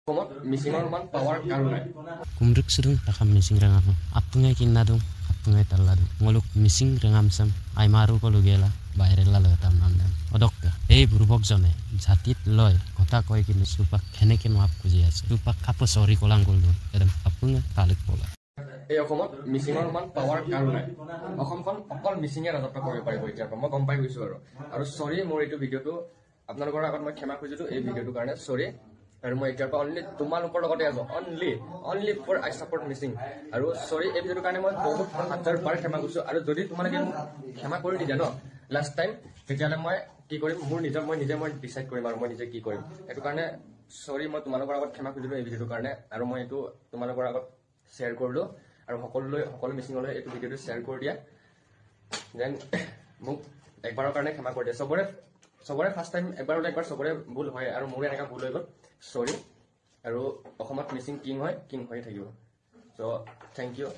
Misingan man power karunai. Kumruk sudung takam missing rangam. Apungai kinadung, apungai taladung. Ngoluk missing rangam sam. Ai maru ko lugela. Bayre lalo tam namdan. Odokka. Ei burubok jone. Jatit loy. Kota koi kin supak khene ken wap kuji ase. Supak kapo sorry kolang goldo. Edam apungai talik pola. এই অসমত মিচিঙৰ মান power কাৰো নাই অসমখন অকল মিচিঙে ৰাজত্ব কৰিব পাৰিব এতিয়া মই গম পাই গৈছো আৰু সৰি মোৰ এইটো ভিডিঅটো আপোনালোকৰ আগত মই ক্ষমা খুজিছো এই ভিডিঅটোৰ কাৰণে সৰি আৰু মই এতিয়াৰ পৰা অনলি তোমালোকৰ লগতে আছো only for I support Mising আৰু সৰি এই ভিডিঅটোৰ কাৰণে মই বহুত হাজাৰ বাৰ ক্ষমা খুজিছো আৰু যদি তোমালোকে ক্ষমা কৰি দিয়া ন লাষ্ট টাইম তেতিয়ালে মই কি কৰিম মোৰ মই নিজে ডিসাইড কৰিম আৰু মই নিজে কি কৰিম এটো কাৰণে সৰি মই তোমালোকৰ আগত ক্ষমা খুজিলো এই ভিডিঅটোৰ কাৰণে আৰু মই এটো তোমালোকৰ আগত শেয়াৰ কৰিলো আৰু সকলো মিচিঙলৈ এইটো ভিডিঅটো শেয়াৰ কৰি দিয়া দেন মোক একবাৰৰ কাৰণে ক্ষমা কৰি দিয়া সবৰে ফাৰ্স্ট টাইম একবাৰ সবৰে ভুল হয় আৰু মোৰ এনেকা ভুল হৈ গ'ল সৰি আৰু অসমত মিচিং কিং হৈ থাকিব সো থ্যাংক ইউ